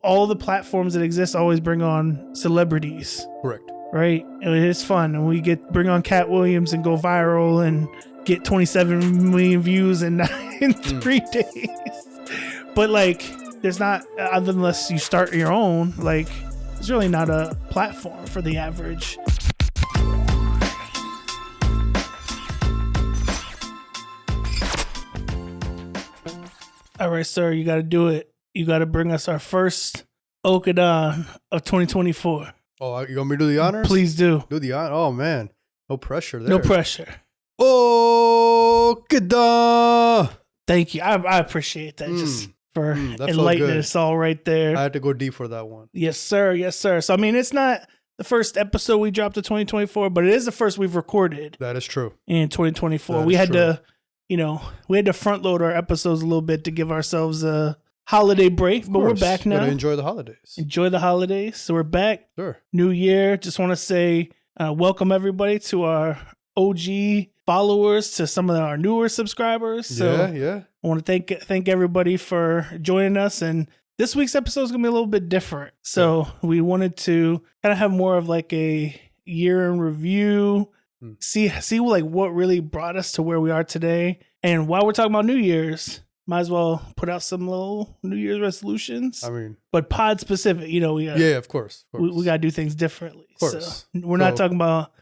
all the platforms that exist always bring on celebrities. Correct. Right? And it's fun. And we bring on Cat Williams and go viral and get 27 million views in 3 days. But like, there's not, other unless you start your own, like, there's really not a platform for the average. All right, sir, you got to do it. You got to bring us our first Okadan of 2024. Oh, you want me to do the honors? Please do. Do the honors? Oh, man. No pressure there. No pressure. Okadan! Thank you. I appreciate that. Just for enlightening us all right there. I had to go deep for that one. Yes, sir. Yes, sir. So, I mean, it's not the first episode we dropped of 2024, but it is the first we've recorded. That is true. In 2024. We had to front load our episodes a little bit to give ourselves a holiday break, but we're back now. Gotta enjoy the holidays. Enjoy the holidays. So we're back. Sure. New year. Just want to say welcome everybody to our OG followers, to some of our newer subscribers. So yeah. I want to thank everybody for joining us. And this week's episode is going to be a little bit different. So we wanted to kind of have more of like a year in review, see like what really brought us to where we are today. And while we're talking about New Year's, might as well put out some little New Year's resolutions. I mean, but pod specific, of course. We got to do things differently. Of course. So we're not talking about,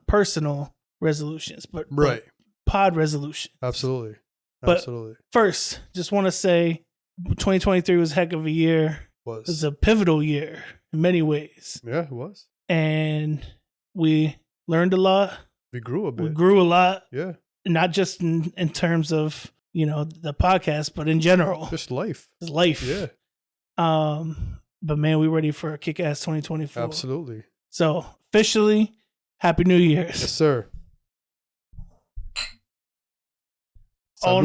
personal resolutions, but pod resolutions. Absolutely. But first, just want to say 2023 was a heck of a year. It was a pivotal year in many ways. Yeah, it was. And we learned a lot. We grew a bit. We grew a lot. Yeah. Not just in terms of, the podcast, but in general. Just life. Just life. Yeah. But man, we're ready for a kick-ass 2024. Absolutely. So officially, Happy New Year's. Yes, sir. All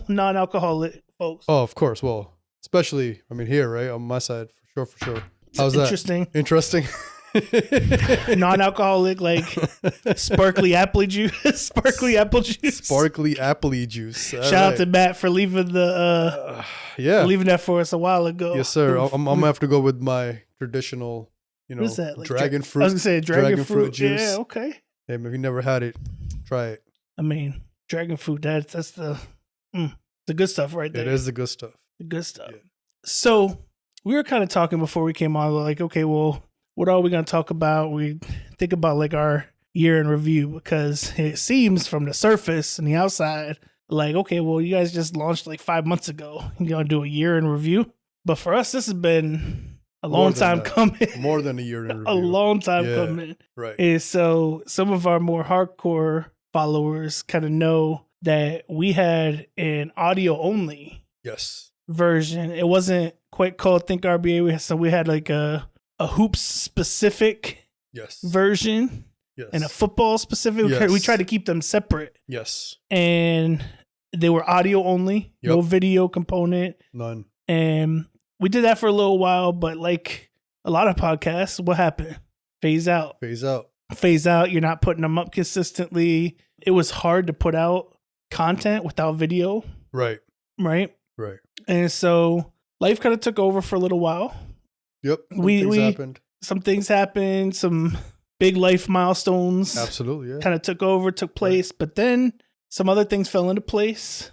non-alcoholic folks. Oh, of course. Well, especially, here, right? On my side, for sure. How's that? Interesting. Non-alcoholic, like sparkly apple juice. Sparkly apple juice. Shout out to Matt for leaving leaving that for us a while ago. Yes, sir. I'm gonna have to go with my traditional, what is that? Like dragon fruit. I was gonna say dragon fruit juice. Yeah, okay. Hey, if you never had it, try it. Dragon fruit. That's the good stuff right there. It is the good stuff. The good stuff. Yeah. So we were kind of talking before we came on, like, okay, well, what are we going to talk about? We think about like our year in review, because it seems from the surface and the outside, like, okay, well, you guys just launched like 5 months ago. You're going to do a year in review. But for us, this has been a long time coming. More than a year in review. A long time coming. Right. And so some of our more hardcore followers kind of know that we had an audio only version. It wasn't quite called Think RBA. We had like a hoops specific version and a football specific. We tried to keep them separate. Yes. And they were audio only, no video component. None. And we did that for a little while, but like a lot of podcasts, what happened? Phase out. You're not putting them up consistently. It was hard to put out content without video. Right. And so life kind of took over for a little while. Yep. Some things happened. Some big life milestones. Absolutely, yeah. Kind of took place, but then some other things fell into place,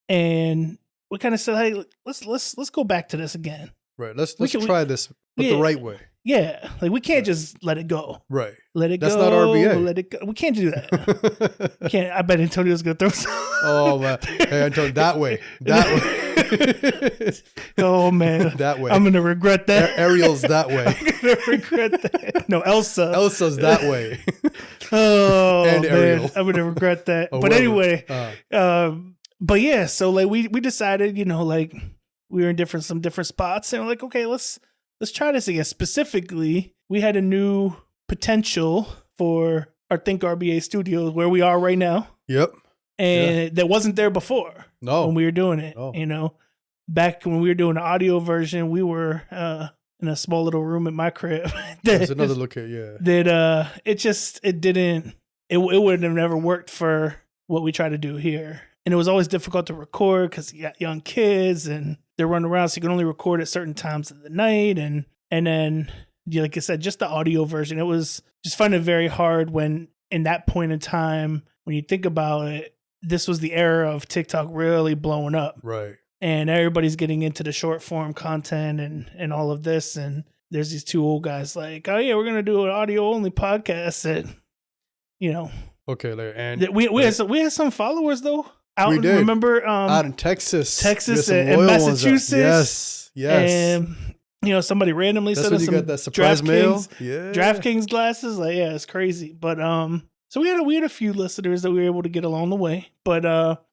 and we kind of said, hey, let's go back to this again. Right. Let's try this the right way. Yeah. Like we can't just let it go. Right. Let it That's go. That's not RBA. Let it go. We can't do that. I bet Antonio's gonna throw some. Oh man. Hey, Antonio, that way. Oh man. That way. I'm gonna regret that. Ariel's that way. I'm gonna regret that. No, Elsa. Elsa's that way. Oh and man. Ariel. I'm gonna regret that. But anyway, but yeah, so like we decided, like we were in some different spots, and we're like, okay, let's try this again. Specifically, we had a new potential for our Think RBA studios where we are right now. Yep. And that wasn't there before. No. When we were doing it. No. Back when we were doing the audio version, we were in a small little room at my crib. There's another look at, yeah. That it would have never worked for what we try to do here. And it was always difficult to record because you got young kids and they're running around, so you can only record at certain times of the night, and then like I said, just the audio version. It was just finding it very hard when in that point in time, when you think about it, this was the era of TikTok really blowing up. Right. And everybody's getting into the short form content and all of this. And there's these two old guys like, oh yeah, we're going to do an audio only podcast. And, Okay. And we had some followers though. We did. Remember? Out in Texas and Massachusetts. Yes. And, somebody randomly That's sent us some got that surprise mail. Yeah. DraftKings glasses. Like, yeah, it's crazy. But, so we had a few listeners that we were able to get along the way. But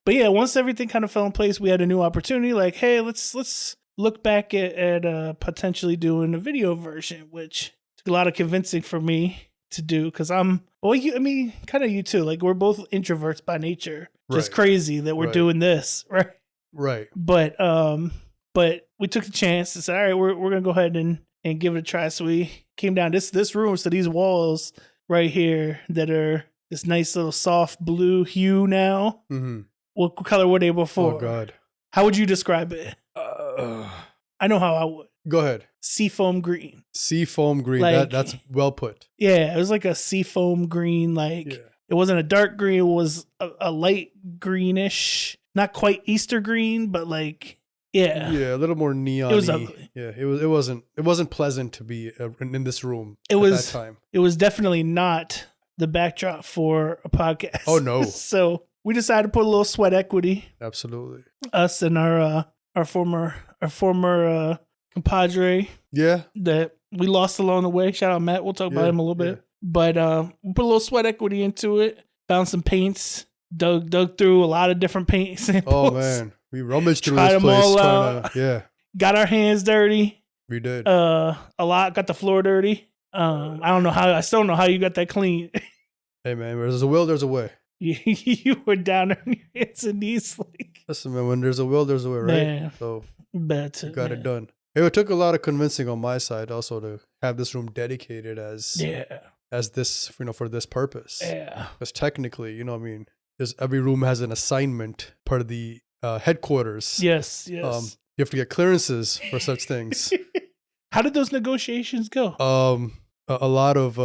yeah, once everything kind of fell in place, we had a new opportunity. Like, hey, let's look back at potentially doing a video version, which took a lot of convincing for me to do because kind of you too. Like, we're both introverts by nature. Just crazy that we're doing this, right? Right. But we took the chance and said, all right, we're gonna go ahead and give it a try. So we came down this room, so these walls right here that are this nice little soft blue hue now. Mm-hmm. What color were they before? Oh God! How would you describe it? I know how I would. Go ahead. Seafoam green. Seafoam green. Like, that's well put. Yeah, it was like a seafoam green. Like it wasn't a dark green. It was a light greenish, not quite Easter green, but like yeah, a little more neon. It was ugly. Yeah, it wasn't pleasant to be in this room at that time. It was definitely not the backdrop for a podcast. Oh no! So we decided to put a little sweat equity. Absolutely. Us and our former compadre. Yeah. That we lost along the way. Shout out Matt. We'll talk about him a little bit. But we put a little sweat equity into it. Found some paints. Dug through a lot of different paint samples. Oh man, we rummaged through this place. All out. Got our hands dirty. We did. A lot. Got the floor dirty. I still don't know how you got that clean. Hey man, where there's a will, there's a way. You were down on your hands and knees like. Listen, man, when there's a will, there's a way, right? Man, so got it done. It took a lot of convincing on my side also to have this room dedicated as this, for this purpose. Yeah. Because technically, every room has an assignment part of the headquarters. Yes. You have to get clearances for such things. How did those negotiations go? A lot of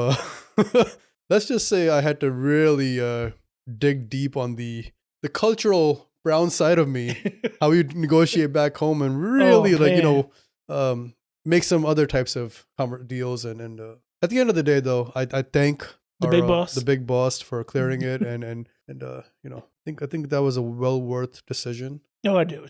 let's just say I had to really dig deep on the cultural brown side of me, how we negotiate back home and really make some other types of deals and at the end of the day though, I thank the big boss for clearing it and I think that was a well worth decision. No, I do.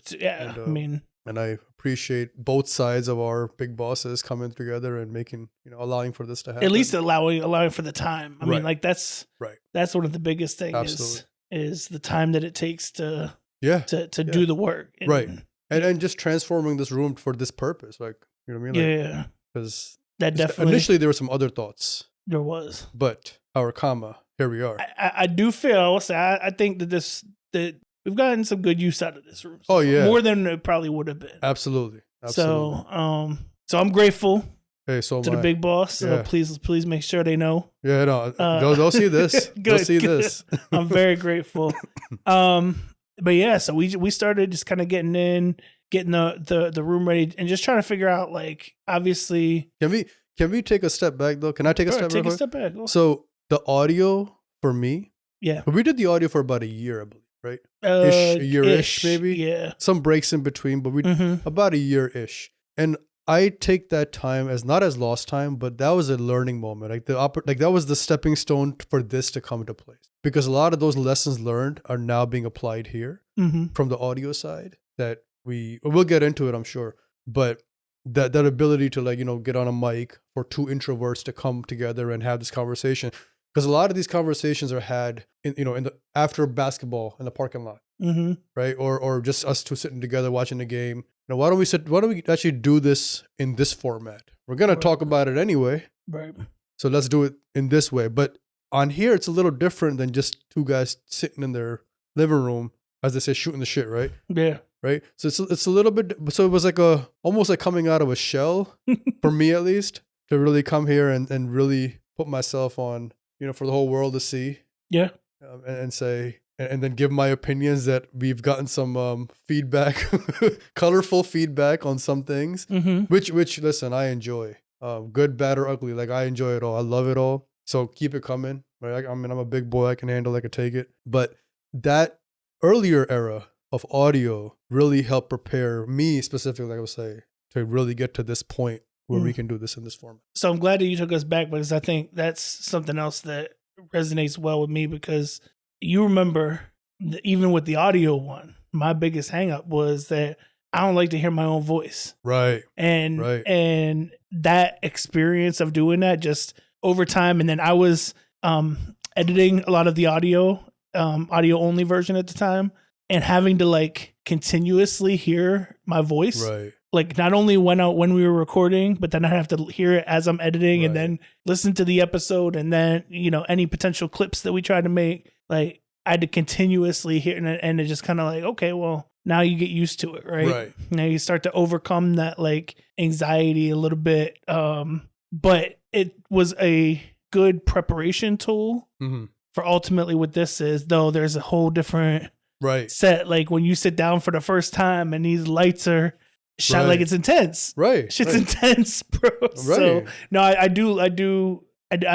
And I appreciate both sides of our big bosses coming together and making, allowing for this to happen. At least allowing for the time. I mean, like that's one of the biggest things is the time that it takes to do the work. And just transforming this room for this purpose. Like, you know what I mean? Like, because that definitely initially there were some other thoughts. There was. But here we are. I do feel, I think that we've gotten some good use out of this room. Oh yeah, more than it probably would have been. Absolutely. So I'm grateful. To the big boss. Please make sure they know. Yeah, no, they'll see this. They'll see this. I'm very grateful. But yeah, so we started just kind of getting the room ready and just trying to figure out, like, obviously. Can we take a step back though? Can I take a step back? Take a step back. So the audio for me. Yeah. We did the audio for about a year, I believe. Right? A year-ish, maybe. Yeah. Some breaks in between, but we about a year-ish. And I take that time as not as lost time, but that was a learning moment. Like that was the stepping stone for this to come into place. Because a lot of those lessons learned are now being applied here from the audio side that we'll get into it, I'm sure. But that ability to get on a mic for two introverts to come together and have this conversation. Because a lot of these conversations are had in the after basketball in the parking lot, right? Or just us two sitting together watching the game. Why don't we actually do this in this format? We're gonna talk about it anyway, right? So let's do it in this way. But on here, it's a little different than just two guys sitting in their living room, as they say, shooting the shit, right? Yeah. Right. So it's a little bit. So it was like almost like coming out of a shell for me, at least, to really come here and really put myself on. For the whole world to see. Yeah. And say, and then give my opinions that we've gotten some feedback, colorful feedback on some things, which listen, I enjoy. Good, bad, or ugly. Like, I enjoy it all. I love it all. So keep it coming. Right? I mean, I'm a big boy. I can handle it. I can take it. But that earlier era of audio really helped prepare me specifically, like I was saying, to really get to this point where we can do this in this format. So I'm glad that you took us back, because I think that's something else that resonates well with me, because you remember even with the audio one, my biggest hang up was that I don't like to hear my own voice. Right. And that experience of doing that just over time. And then I was editing a lot of the audio only version at the time, and having to like continuously hear my voice. Right. Like, not only when we were recording, but then I have to hear it as I'm editing, and then listen to the episode, and then, any potential clips that we try to make. Like, I had to continuously hear it, and it just kind of like, okay, well, now you get used to it, right? Right. Now you start to overcome that like anxiety a little bit. But it was a good preparation tool for ultimately what this is, though there's a whole different set. Like, when you sit down for the first time and these lights are shot, like, it's intense. Right. Shit's intense, bro. Right. So no, I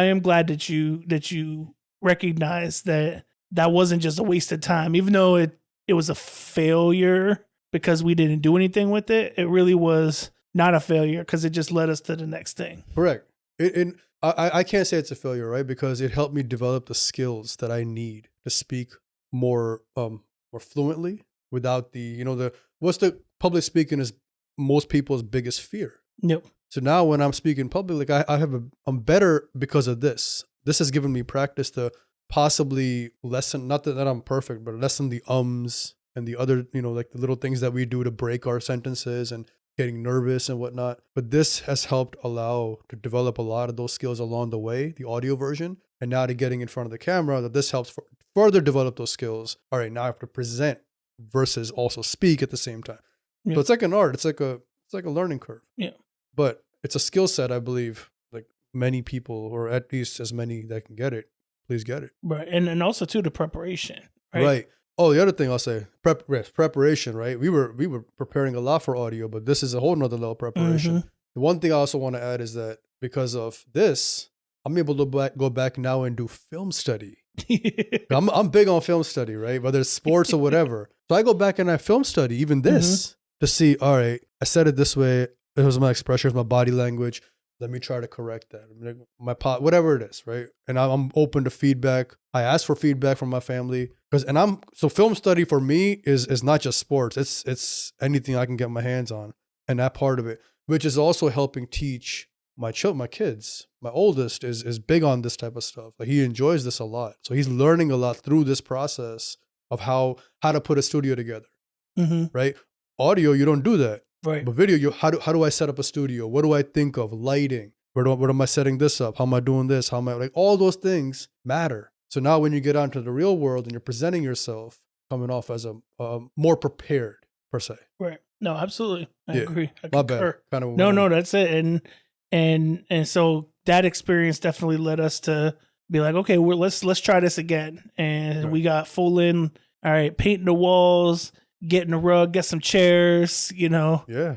am glad that you recognize that wasn't just a waste of time, even though it was a failure because we didn't do anything with it. It really was not a failure because it just led us to the next thing. Correct. I can't say it's a failure, right? Because it helped me develop the skills that I need to speak more fluently without what's the public speaking is most people's biggest fear. Yep. So now when I'm speaking public, like I'm better because of this. This has given me practice to possibly lessen, not that I'm perfect, but lessen the ums and the other, like the little things that we do to break our sentences and getting nervous and whatnot. But this has helped allow to develop a lot of those skills along the way, the audio version, and now to getting in front of the camera, that this helps further develop those skills. All right, now I have to present versus also speak at the same time. Yeah. So it's like an art. It's like a learning curve. Yeah. But it's a skill set, I believe, like many people, or at least as many that can get it, please get it. Right. And also too, the preparation. Right. Oh, the other thing I'll say, preparation, right? We were preparing a lot for audio, but this is a whole nother level of preparation. The one thing I also want to add is that because of this, I'm able to go back now and do film study. I'm big on film study, right? Whether it's sports or whatever. So I go back and I film study even this to see, all right, I said it this way. It was my expression, my body language. Let me try to correct that. Whatever it is, right? And I'm open to feedback. I ask for feedback from my family so film study for me is not just sports. It's anything I can get my hands on, and that part of it, which is also helping teach my kids. My oldest is big on this type of stuff. Like, he enjoys this a lot, so he's learning a lot through this process of how to put a studio together. Right? Audio, you don't do that. Right. But video, how do I set up a studio? What do I think of? Lighting. Where am I setting this up? How am I doing this? How am I, like, all those things matter. So now when you get out into the real world and you're presenting yourself, coming off as a more prepared per se. Right. No, absolutely. I agree. I My bad. Kind of. No, that's it. And so that experience definitely led us to be like, okay, let's try this again. And we got full in. All right, painting the walls, getting a rug, get some chairs, Yeah.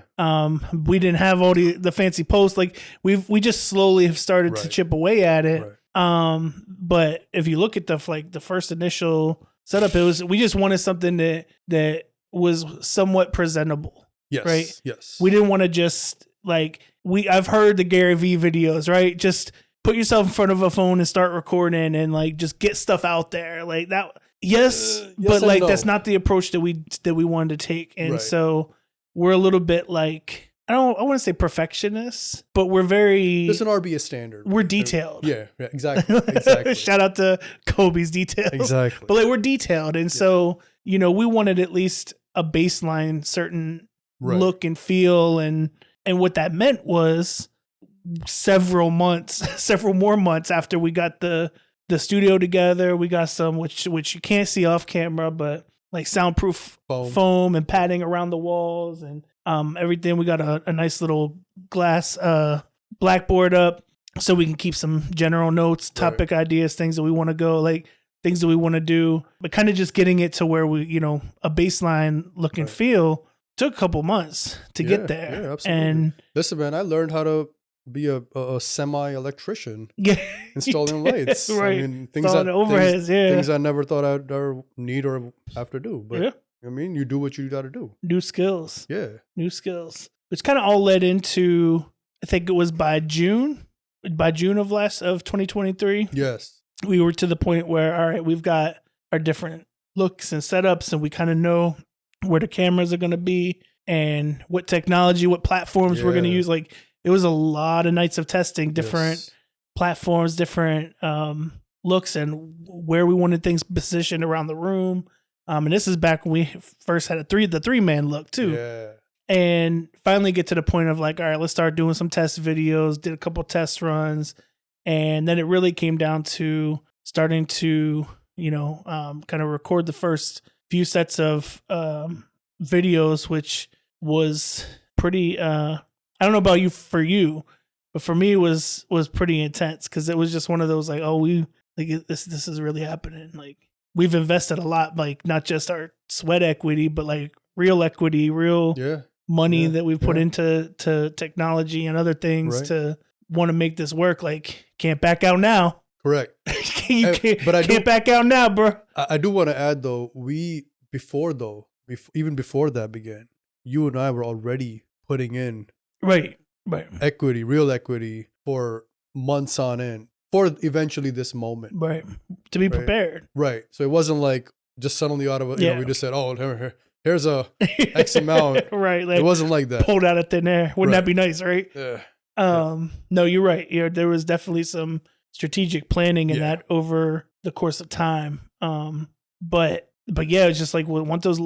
We didn't have all the fancy posts. Like, we just slowly have started to chip away at it. Right. But if you look at the first initial setup, we just wanted something that was somewhat presentable. Yes. Right. Yes. We didn't want to just I've heard the Gary V videos, right? Just put yourself in front of a phone and start recording and like just get stuff out there like that. Yes, but like no. That's not the approach that we wanted to take, and so we're a little bit like I want to say perfectionists, but we're very. There's an RBA standard. We're detailed. Yeah, exactly. Shout out to Kobe's details. Exactly. But like we're detailed, and so we wanted at least a baseline, certain look and feel, and what that meant was several more months after we got the studio together, we got some which you can't see off camera, but like soundproof foam and padding around the walls and everything. We got a nice little glass blackboard up so we can keep some general notes, topic ideas, things that we want to go. Like things do we want to do, but kind of just getting it to where we, a baseline look and feel took a couple months to get there. Yeah, absolutely. And listen, man, I learned how to be a semi-electrician. Yeah, installing lights. Right. I mean, things I never thought I'd ever need or have to do. But I mean, you do what you got to do. New skills. Yeah. New skills. Which kind of all led into, I think it was by June of 2023. Yes. We were to the point where, all right, we've got our different looks and setups, and we kind of know where the cameras are going to be and what technology, what platforms we're going to use. Like, it was a lot of nights of testing, different platforms, different looks, and where we wanted things positioned around the room. And this is back when we first had the 3-man look too. Yeah. And finally get to the point of like, all right, let's start doing some test videos, did a couple test runs. And then it really came down to starting to, kind of record the first few sets of videos, which was pretty, I don't know about you, but for me it was pretty intense because it was just one of those like, this is really happening. Like, we've invested a lot, like not just our sweat equity, but like real equity, money that we've put into technology and other things to want to make this work. Like, can't back out now. Correct. You can't back out now, bro. I do want to add though, even before that began, you and I were already putting in right equity, real equity for months on end for eventually this moment. Right. To be prepared. Right. So it wasn't like just suddenly out of we just said, oh, here's a X amount. Right. Like, it wasn't like that. Pulled out of thin air. Wouldn't that be nice, right? Yeah. No, you're right. There was definitely some strategic planning in that over the course of time. But yeah, it's just like once those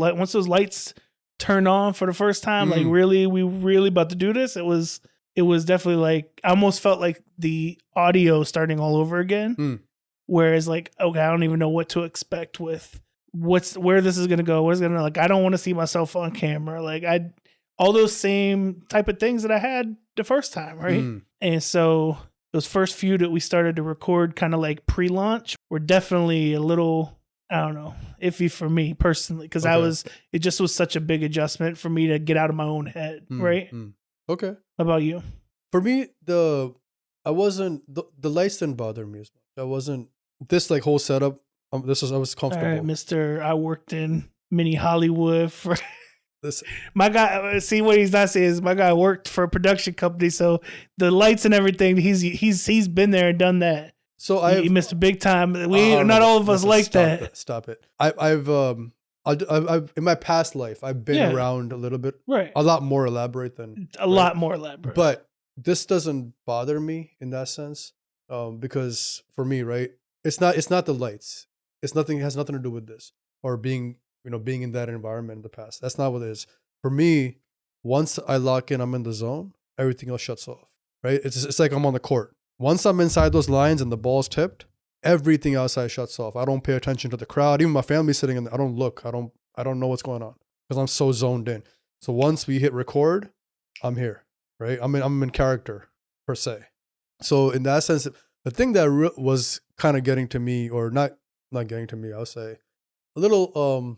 lights turned on for the first time, like we really about to do this. It was definitely like, I almost felt like the audio starting all over again. Whereas like, okay, I don't even know what to expect with where this is going to go. What's going to, like, I don't want to see myself on camera. Like, all those same type of things that I had the first time. Right. And so those first few that we started to record kind of like pre-launch were definitely a little, I don't know, iffy for me personally. Cause it just was such a big adjustment for me to get out of my own head. Right. Okay. How about you? For me, the lights didn't bother me as much. I wasn't this like whole setup. I was comfortable. All right, Mr. I worked in mini Hollywood for this. My guy. See what he's not saying is my guy worked for a production company, so the lights and everything. He's been there and done that. So he missed a big time. Not all of us like that. Stop it. I've in my past life I've been around a little bit, right? A lot more elaborate than lot more elaborate. But this doesn't bother me in that sense, because for me, right, it's not the lights. It has nothing to do with this or being in that environment in the past. That's not what it is. For me, once I lock in, I'm in the zone, everything else shuts off, right? It's like I'm on the court. Once I'm inside those lines and the ball's tipped, everything outside shuts off. I don't pay attention to the crowd. Even my family's sitting in there. I don't look. I don't know what's going on because I'm so zoned in. So once we hit record, I'm here, right? I'm in character per se. So in that sense, the thing that was kind of getting to me, or not getting to me, I'll say a little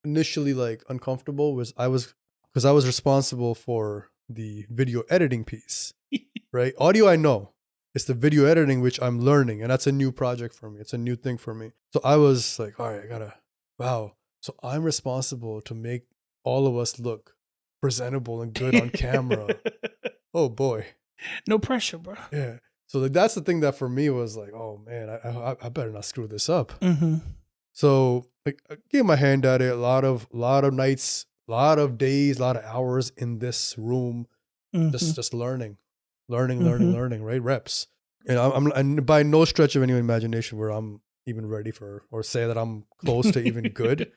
initially like uncomfortable was because I was responsible for the video editing piece, right? Audio, I know. It's the video editing, which I'm learning, and that's a new project for me. It's a new thing for me. So I was like, all right, wow. So I'm responsible to make all of us look presentable and good on camera. Oh boy. No pressure, bro. Yeah. So that's the thing that for me was like, oh man, I better not screw this up. So like, I gave my hand at it. A lot of nights, a lot of days, a lot of hours in this room, just learning, right? Reps. And I'm by no stretch of any imagination where I'm even ready for, or say that I'm close to even good.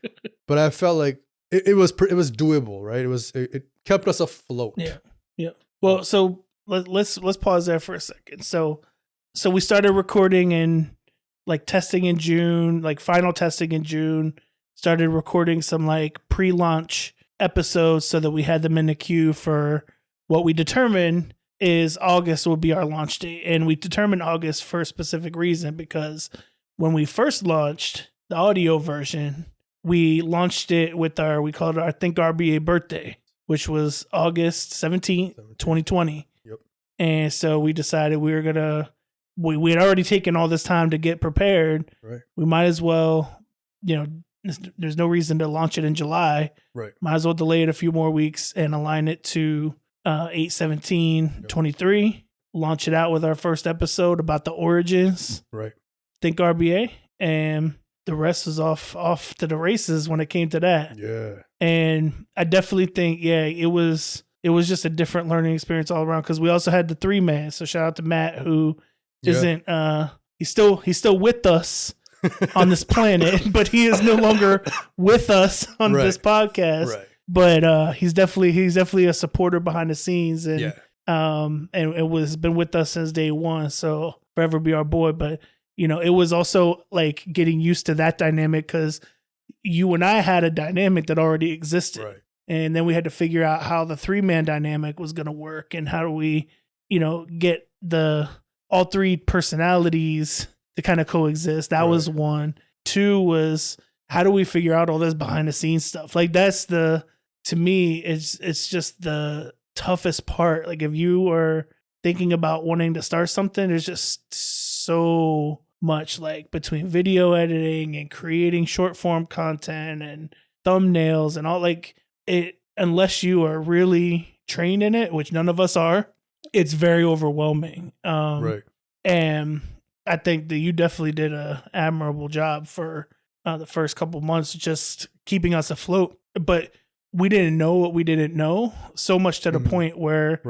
But I felt like it was doable, right? It kept us afloat. Yeah. Well, so let's pause there for a second. So we started recording in like testing in June, like final testing in June, started recording some like pre-launch episodes so that we had them in the queue for what we determined is August will be our launch date. And we determined August for a specific reason, because when we first launched the audio version, we launched it with we called it our Think RBA birthday, which was August 17th, 2020. Yep. And so we decided we were we had already taken all this time to get prepared. Right. We might as well, there's no reason to launch it in July. Right. Might as well delay it a few more weeks and align it to 8/17/23. Launch it out with our first episode about the origins. Right. Think RBA, and the rest was off to the races when it came to that. Yeah. And I definitely think, it was just a different learning experience all around, because we also had the 3-man. So shout out to Matt, who isn't he's still with us on this planet, but he is no longer with us on this podcast. Right. But he's definitely a supporter behind the scenes, and and it was been with us since day one. So forever be our boy. But it was also like getting used to that dynamic, because you and I had a dynamic that already existed. Right. And then we had to figure out how the 3-man dynamic was going to work, and how do we, get all 3 personalities to kind of coexist. That was one. 2 was, how do we figure out all this behind the scenes stuff? Like, that's to me, it's just the toughest part. Like, if you are thinking about wanting to start something, there's just so much, like, between video editing and creating short form content and thumbnails and all, like, it, unless you are really trained in it, which none of us are, it's very overwhelming. Right. And I think that you definitely did a admirable job for the first couple months, just keeping us afloat. But we didn't know what we didn't know, so much to the point where,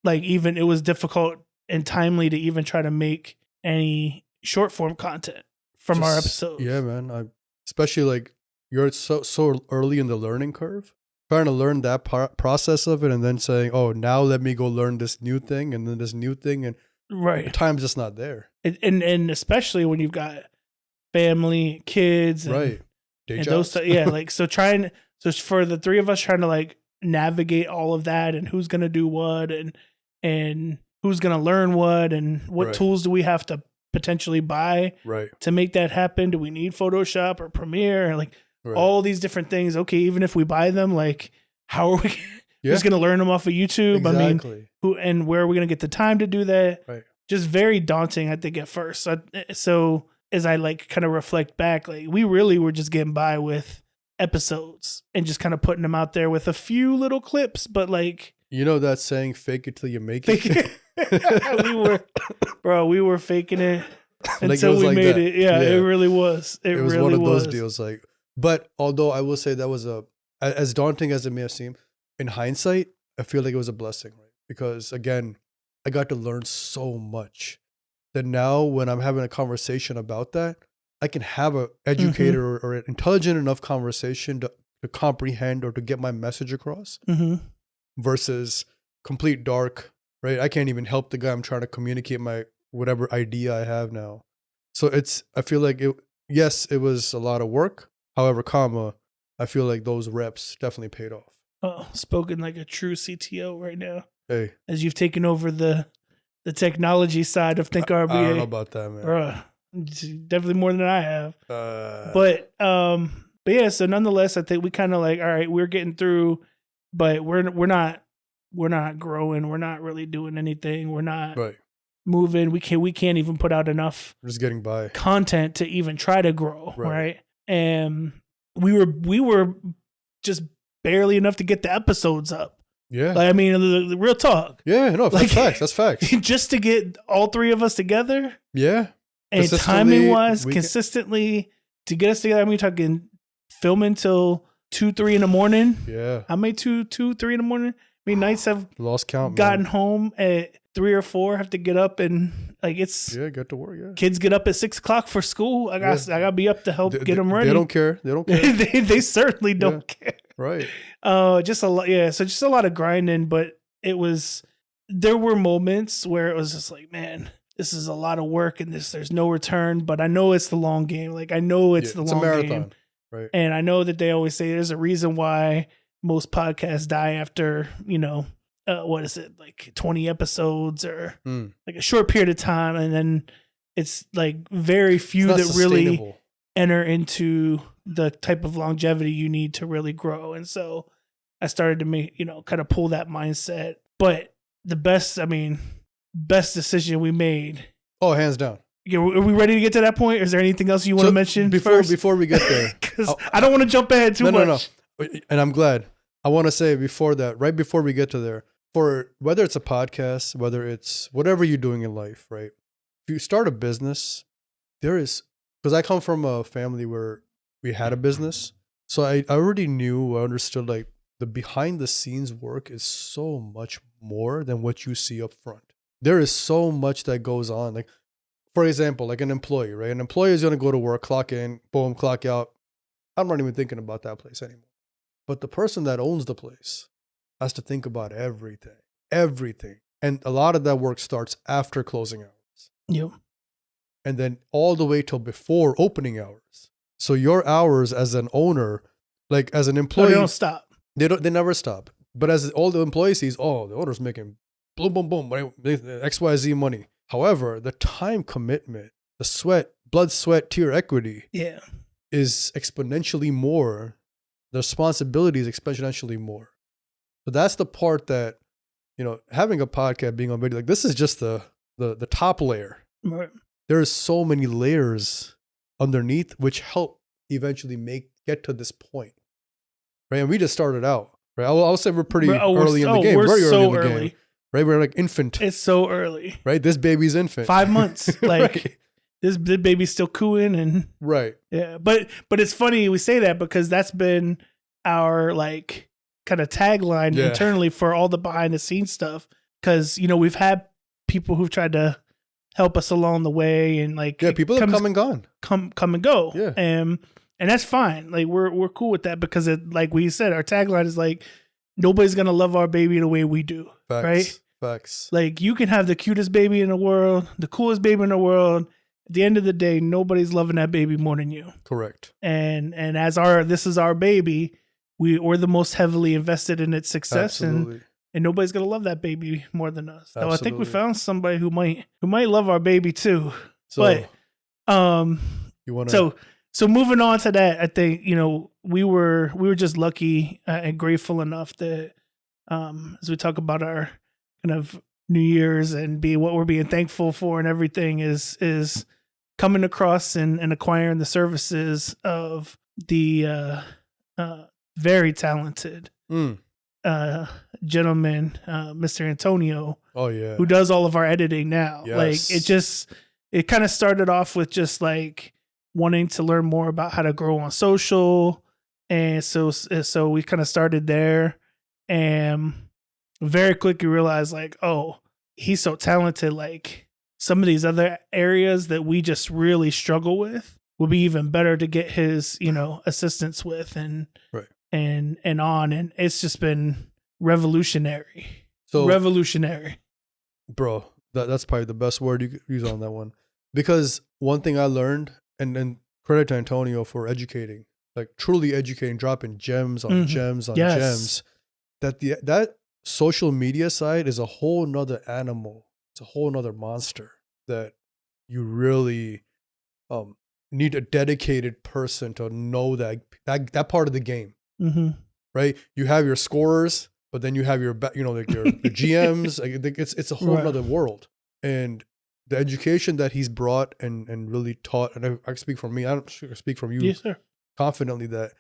like, even it was difficult and timely to even try to make any short form content from our episodes. Yeah, man. Especially like you're so early in the learning curve, trying to learn that process of it, and then saying, "Oh, now let me go learn this new thing, and then this new thing," and time's just not there. And especially when you've got family, kids, and, day jobs. Like, so for the 3 of us trying to, like, navigate all of that, and who's gonna do what, and who's gonna learn what, and what tools do we have to potentially buy to make that happen? Do we need Photoshop or Premiere? Like, all these different things. Okay, even if we buy them, like, how are we? Who's gonna learn them off of YouTube? Exactly. I mean, who and where are we gonna get the time to do that? Just very daunting, I think, at first. So as I, like, kind of reflect back, like, we really were just getting by with episodes and just kind of putting them out there with a few little clips, but, like, that saying, "Fake it till you make it." we were faking it until we made it. Yeah, it really was. It was really one of those deals. Like, but although I will say that was as daunting as it may have seemed, in hindsight, I feel like it was a blessing, right? Because again, I got to learn so much that now when I'm having a conversation about that, I can have an educated or an intelligent enough conversation to comprehend or to get my message across, versus complete dark, right? I can't even help the guy I'm trying to communicate my whatever idea I have now. So I feel like it was a lot of work. However, I feel like those reps definitely paid off. Oh, spoken like a true CTO right now. Hey, as you've taken over the technology side of Think RBA. I don't know about that, man. Definitely more than I have. But yeah. So nonetheless, I think we kind of, like, all right, we're getting through, but we're not growing. We're not really doing anything. We're not moving. We can't even put out enough. We're just getting by content to even try to grow, right? And we were just barely enough to get the episodes up. Yeah. Like, I mean, the real talk. Yeah, no, that's facts. That's facts. Just to get all 3 of us together. Yeah. And timing wise, consistently to get us together. I mean, talking filming till 2-3 in the morning. Yeah. I made 2-3 in the morning. I mean, nights have lost count. Gotten home at 3 or 4. Have to get up and, like, it's get to work. Yeah. Kids get up at 6:00 for school. I gotta be up to help get them ready. They don't care. they certainly don't care. Right. Just a lot. Yeah. So just a lot of grinding, but there were moments where it was just like, man, this is a lot of work and there's no return, but I know it's the long game. Like, I know it's the long a marathon, game. right? And I know that they always say there's a reason why most podcasts die after, what is it, like 20 episodes or like a short period of time. And then it's like very few that really enter into the type of longevity you need to really grow. And so I started to make, kind of pull that mindset. But the best decision we made. Oh, hands down. Yeah, are we ready to get to that point? Or is there anything else you want to mention before we get there? Because I don't want to jump ahead too much. No. And I'm glad. I want to say before that, right before we get to there, for whether it's a podcast, whether it's whatever you're doing in life, right? If you start a business, because I come from a family where we had a business. So I already I understood like the behind the scenes work is so much more than what you see up front. There is so much that goes on. Like, for example, like an employee, right? An employee is going to go to work, clock in, boom, clock out. I'm not even thinking about that place anymore. But the person that owns the place has to think about everything. And a lot of that work starts after closing hours. Yep. And then all the way till before opening hours. So your hours as an owner, like as an employee, they don't stop. They never stop. But as all the employee sees, the owner's making boom, boom, boom, XYZ money. However, the time commitment, the blood, sweat, tear equity is exponentially more. The responsibility is exponentially more. So that's the part that, having a podcast, being on video, like this is just the top layer. Right. There's so many layers underneath which help eventually get to this point. Right. And we just started out. Right. I'll say we're pretty early in the game. We're very so early in the early. Game. Right. We're like infant. It's so early. Right. This baby's infant. 5 months. Like right. this baby's still cooing and right. Yeah. But it's funny we say that because that's been our like kind of tagline internally for all the behind the scenes stuff. Cause we've had people who've tried to help us along the way and like people have come and gone. Come and go. Yeah. And that's fine. Like we're cool with that because like we said, our tagline is like nobody's gonna love our baby the way we do. Facts. Right? Facts. Like you can have the cutest baby in the world, the coolest baby in the world. At the end of the day, nobody's loving that baby more than you. Correct. And as this is our baby, we're the most heavily invested in its success. Absolutely. And nobody's gonna love that baby more than us. So Absolutely. I think we found somebody who might love our baby too. So, but you want to so moving on to that, I think we were just lucky and grateful enough that as we talk about our kind of New Year's and what we're being thankful for and everything is coming across and acquiring the services of the very talented gentleman, Mr. Antonio. Oh yeah. Who does all of our editing now. Yes. Like it kind of started off with just like wanting to learn more about how to grow on social. And so we kind of started there and very quickly realized like, oh, he's so talented. Like some of these other areas that we just really struggle with would be even better to get his, assistance with and it's just been revolutionary. So revolutionary. Bro, that's probably the best word you could use on that one. Because one thing I learned, and credit to Antonio for educating, like truly educating, dropping gems on gems on gems, that social media side is a whole nother animal. It's a whole nother monster that you really need a dedicated person to know that part of the game. Mm-hmm. Right? You have your scorers, but then you have your your GMs. Like it's a whole other world. And the education that he's brought and really taught, and I speak from me. I don't speak from you. Yes, sir. Confidently that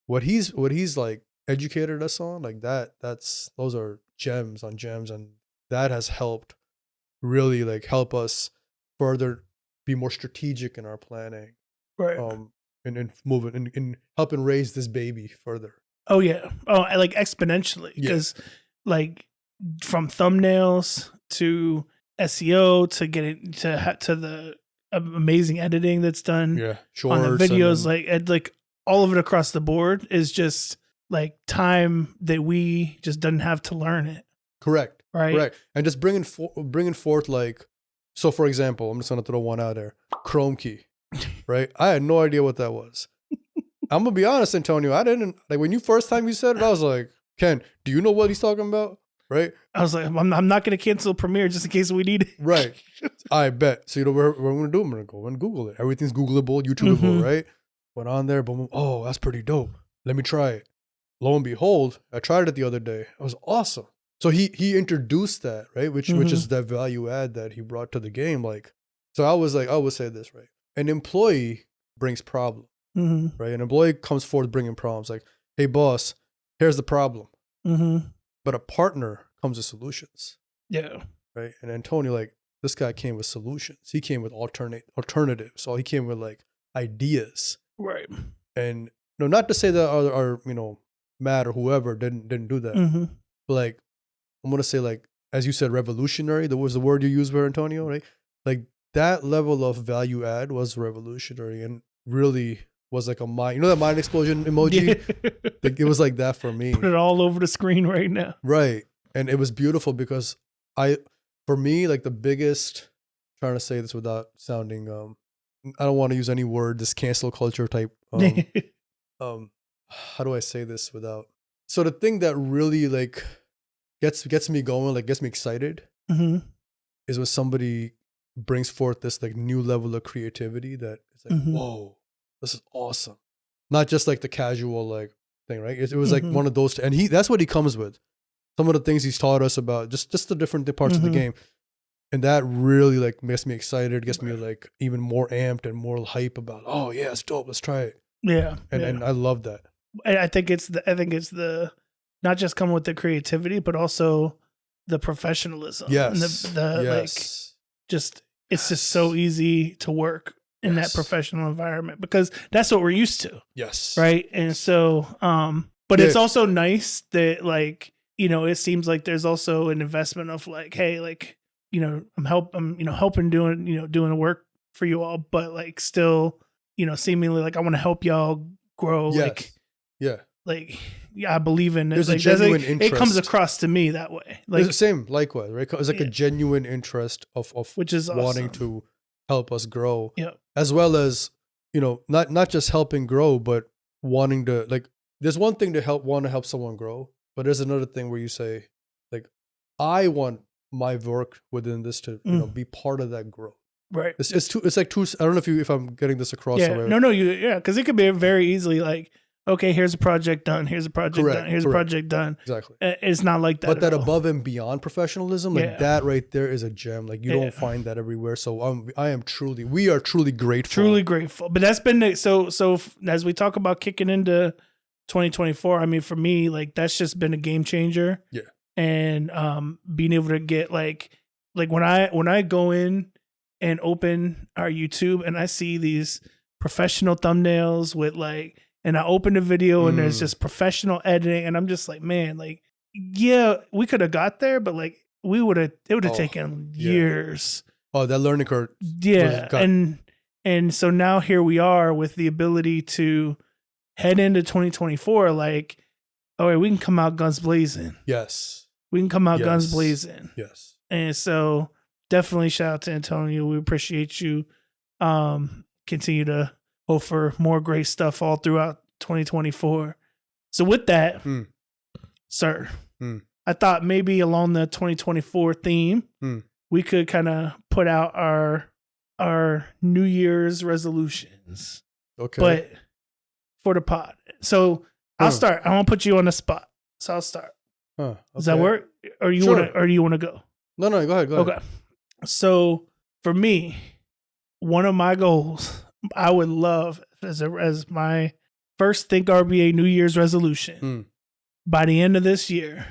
what he's like educated us on, like those are gems on gems, and that has helped really like help us further be more strategic in our planning. Right. And moving and helping raise this baby further. Oh yeah. Oh, like exponentially because like from thumbnails to SEO to getting to the amazing editing that's done on the videos, like all of it across the board is just like time that we just didn't have to learn it. Correct. Right. Correct. And just bringing forth like, so for example, I'm just going to throw one out there, Chrome key, right? I had no idea what that was. I'm going to be honest, Antonio, I didn't, like when you first time you said it, I was like, Ken, do you know what he's talking about? right? I was like, I'm not going to cancel Premiere just in case we need it. Right. I bet. So you know what I'm going to do? I'm going to go and Google it. Everything's Googleable, YouTubeable, right? Went on there, boom, boom. Oh, that's pretty dope. Let me try it. Lo and behold, I tried it the other day. It was awesome. So he introduced that, right? Which is that value add that he brought to the game. Like, so I was like, I would say this, right? An employee brings problem, right? An employee comes forward bringing problems. Like, hey, boss, here's the problem. But a partner comes with solutions. Yeah. Right. And Antonio, like, this guy came with solutions. He came with alternatives. So he came with like ideas. Right. And not to say that our Matt or whoever didn't do that. But like, I'm gonna say, like, as you said, revolutionary. That was the word you used there, Antonio, right? Like, that level of value add was revolutionary and really was like a mind. That mind explosion emoji? Like, it was like that for me. Put it all over the screen right now. Right. And it was beautiful because for me, like, the biggest, trying to say this without sounding, I don't want to use any word, this cancel culture type. How do I say this without? So the thing that really like gets me going, like gets me excited, is when somebody brings forth this like new level of creativity that is like, whoa, this is awesome. Not just like the casual like thing, right? It was like one of those, and that's what he comes with. Some of the things he's taught us about just the different parts of the game. And that really like makes me excited, gets me like even more amped and more hype about, oh yeah, it's dope, let's try it. Yeah. And I love that. And I think it's the not just coming with the creativity, but also the professionalism. Yes. And like just it's just so easy to work in that professional environment because that's what we're used to. Yes. Right. And so but it's also nice that like, it seems like there's also an investment of like, hey, like, I'm helping doing the work for you all, but like still, seemingly like I want to help y'all grow. Yes. Like, yeah. Like, yeah, I believe in it. There's like, a genuine interest. It comes across to me that way. Like, it's the same, likewise, right? It's like a genuine interest of which is wanting awesome. to help us grow. Yeah. As well as, not just helping grow, but wanting to, like, there's one thing to want to help someone grow, but there's another thing where you say, like, I want my work within this to, be part of that growth. Right. It's like two, I don't know if I'm getting this across. Yeah. No, because it could be very easily like, okay, here's a project done. Here's a project done. Here's a project done. Exactly. It's not like that. But that above and beyond professionalism, like that right there is a gem. Like you don't find that everywhere. So we are truly grateful. Truly grateful. But that's been so as we talk about kicking into 2024, I mean, for me, like that's just been a game changer. Yeah. And being able to get like when I go in and open our YouTube and I see these professional thumbnails with like, and I open the video and there's just professional editing and I'm just like, man, like, yeah, we could have got there, but like it would have taken years. Oh, that learning curve. Yeah. And so now here we are with the ability to head into 2024. Like, all right, we can come out guns blazing. Yes. We can come out guns blazing. Yes. And so definitely shout out to Antonio. We appreciate you. Continue to hope for more great stuff all throughout 2024. So with that, sir, I thought maybe along the 2024 theme, we could kind of put out our New Year's resolutions. Okay. But for the pod. So I'll start. I won't put you on the spot. So I'll start. Okay. Does that work? Or do you want to go? No, go ahead. Okay. So for me, one of my goals I would love as my first Think RBA New Year's resolution by the end of this year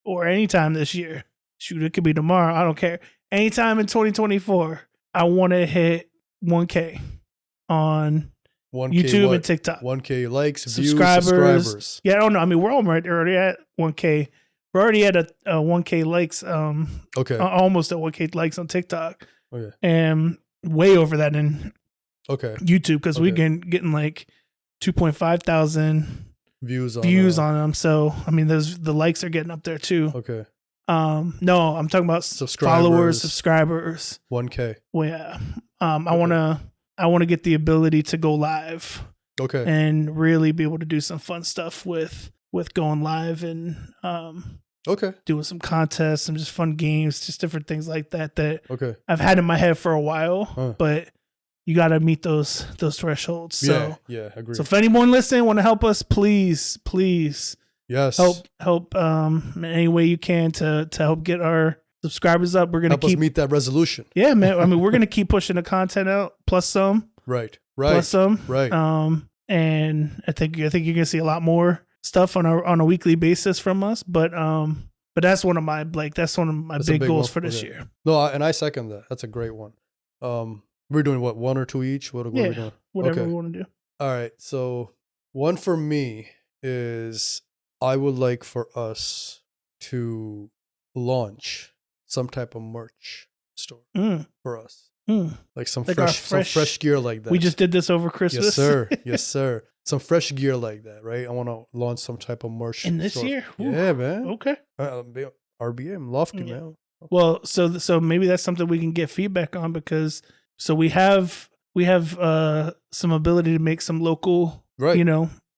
or anytime this year. Shoot, it could be tomorrow. I don't care. Anytime in 2024, I want to hit 1K on 1K YouTube and TikTok. 1K likes, subscribers. Yeah, I don't know. I mean, we're already at 1K. We're already at a 1K likes. Almost at 1K likes on TikTok. Okay. And way over that in YouTube because we're getting like 2.5 thousand views on them. So I mean, the likes are getting up there too. Okay. No, I'm talking about followers, subscribers. 1K. Well, yeah. I want to get the ability to go live. Okay. And really be able to do some fun stuff with going live and Okay. doing some contests, some just fun games, just different things like that Okay. I've had in my head for a while, but you got to meet those thresholds. So yeah, agree. So if anyone listening want to help us, please, yes, help in any way you can to help get our subscribers up. We're gonna help us meet that resolution. Yeah, man. I mean, we're gonna keep pushing the content out, plus some, right, plus some, right. And I think you're gonna see a lot more stuff on a weekly basis from us. But that's one of my big goals for this year. No, and I second that. That's a great one. We're doing what, 1 or 2 each? What are we doing? Whatever we want to do. All right. So one for me is I would like for us to launch some type of merch store for us. Like some fresh gear like that. We just did this over Christmas. Yes, sir. Yes, sir. Some fresh gear like that, right? I want to launch some type of merch in this store. year. Ooh. Yeah, man. Okay. RBA, I'm lofty, man. Well, so maybe that's something we can get feedback on, because we have some ability to make some local,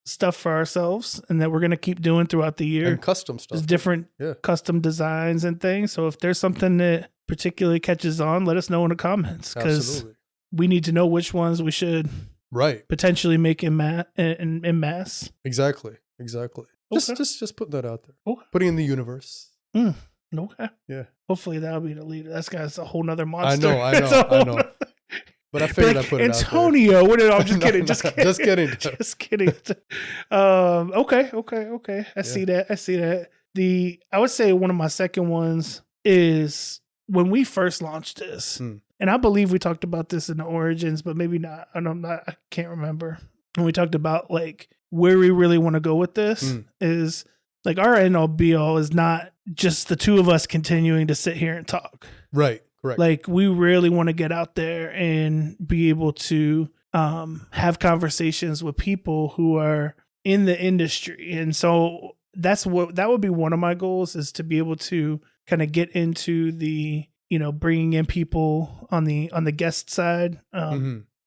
stuff for ourselves, and that we're going to keep doing throughout the year. And custom stuff. There's different custom designs and things. So if there's something that particularly catches on, let us know in the comments, because we need to know which ones we should potentially make in mass. Exactly. Okay. Just putting that out there. Okay. Putting in the universe. Okay. Yeah. Hopefully that'll be the leader. That guy's a whole nother monster. I know. But I figured I'd put it Antonio, out there. I'm just kidding. Just kidding. Just kidding. Okay. I see that. I would say one of my second ones is when we first launched this, and I believe we talked about this in the origins, but maybe not. I can't remember. When we talked about like where we really want to go with this is like our end all be all is not just the two of us continuing to sit here and talk. Right. Correct. Like we really want to get out there and be able to have conversations with people who are in the industry. And so that would be one of my goals, is to be able to kind of get into the, bringing in people on the guest side,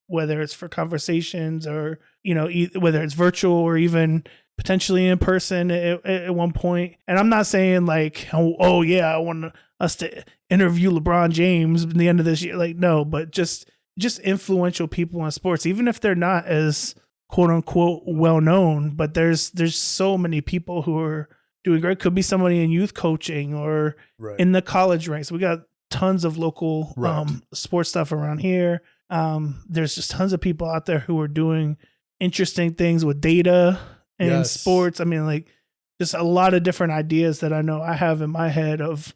whether it's for conversations or, whether it's virtual or even potentially in person at one point. And I'm not saying like, oh yeah, I want us to interview LeBron James at the end of this year. Like, no, but just influential people in sports, even if they're not as quote unquote well known, but there's so many people who are doing great. Could be somebody in youth coaching or in the college ranks. We got tons of local sports stuff around here. There's just tons of people out there who are doing interesting things with data and sports. I mean, like just a lot of different ideas that I know I have in my head of,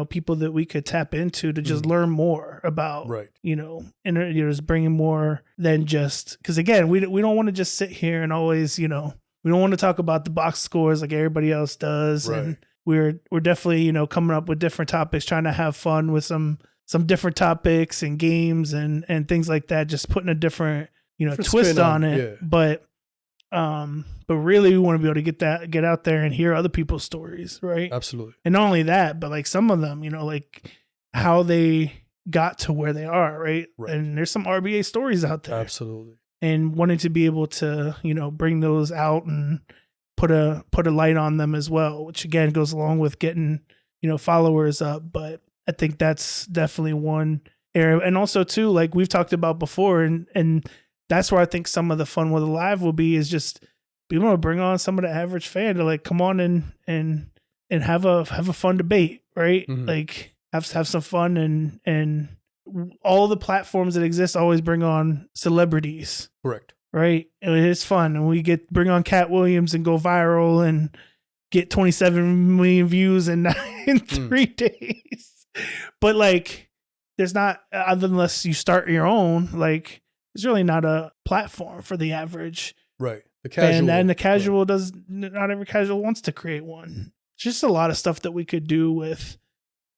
people that we could tap into to just learn more about, and just bringing more than just, because again, we don't want to just sit here and always, we don't want to talk about the box scores like everybody else does. And we're definitely, coming up with different topics, trying to have fun with some different topics and games and things like that, just putting a different, twist on it. But really we want to be able to get out there and hear other people's stories. Right. Absolutely. And not only that, but like some of them, like how they got to where they are. Right. And there's some RBA stories out there. Absolutely. And wanting to be able to, bring those out and put a light on them as well, which again goes along with getting, followers up. But I think that's definitely one area. And also too, like we've talked about before, and that's where I think some of the fun with the live will be, is just being able to bring on some of the average fan to like come on and have a fun debate, right? Like have some fun, and all the platforms that exist always bring on celebrities. Correct. Right. And it's fun. And we bring on Cat Williams and go viral and get 27 million views in 3 days. But like, there's not, unless you start your own, like, there's really not a platform for the average. Right. The casual. And the casual not every casual wants to create one. It's just a lot of stuff that we could do with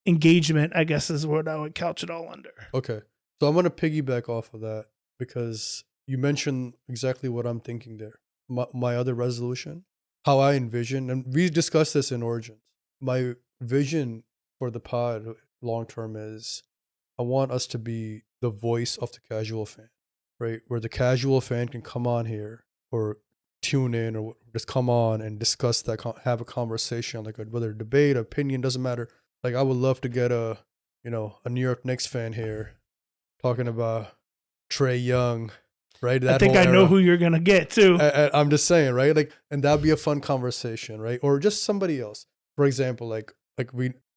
engagement, I guess, is what I would couch it all under. Okay. So I'm going to piggyback off of that, because you mentioned exactly what I'm thinking there. My other resolution, how I envision, and we discussed this in Origins. My vision for the pod long term is I want us to be the voice of the casual fan. Right, where the casual fan can come on here or tune in or just come on and discuss that, have a conversation, like whether debate, opinion, doesn't matter. Like I would love to get a New York Knicks fan here talking about Trae Young, right? That I think I know who you're gonna get too. I'm just saying, right? Like, and that'd be a fun conversation, right? Or just somebody else, for example,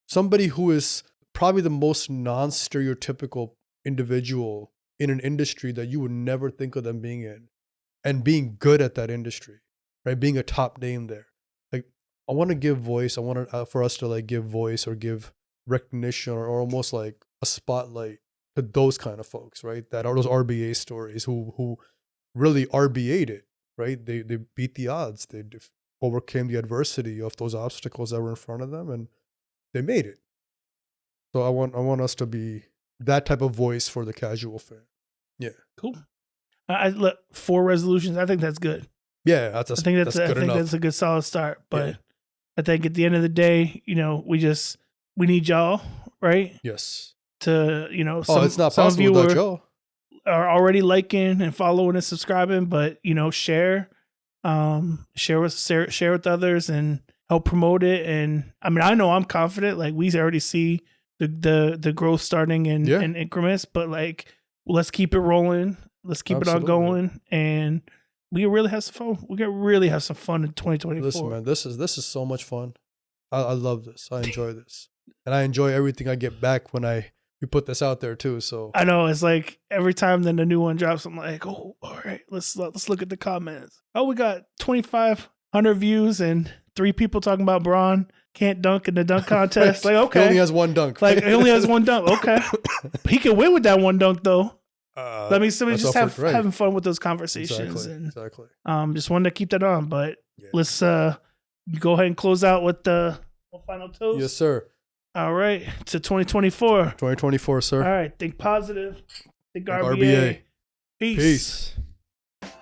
somebody who is probably the most non-stereotypical individual in an industry that you would never think of them being in, and being good at that industry, right? Being a top name there. Like, I want to give voice. I want for us to like give voice or give recognition or almost like a spotlight to those kind of folks, right? That are those RBA stories who really RBA'd it, right? They beat the odds. They overcame the adversity of those obstacles that were in front of them, and they made it. So I want us to be that type of voice for the casual fan. Yeah. Cool. I look 4 resolutions. I think that's good. Yeah, that's good enough. That's a good solid start. But yeah. I think at the end of the day, we need y'all, right? Yes. To it's not possible without y'all. Are already liking and following and subscribing, but share with others and help promote it. And I mean, I know I'm confident. Like we already see the growth starting in increments, but like let's keep it rolling. Let's keep it on going, and we can really have some fun. We can really have some fun in 2024. Listen, man, this is so much fun. I love this. I enjoy this, and I enjoy everything I get back when we put this out there too. So I know it's like every time then the new one drops, I'm like, oh, all right, let's look at the comments. Oh, we got 2,500 views and 3 people talking about Braun can't dunk in the dunk contest. Like, okay, he only has 1 dunk. Like he only has 1 dunk. Okay, he can win with that 1 dunk though. Let me just having fun with those conversations. Exactly. Just wanted to keep that on, but let's go ahead and close out with the final toast. Yes, sir. All right, to 2024. 2024, sir. All right, think positive. Think RBA. Peace. Peace.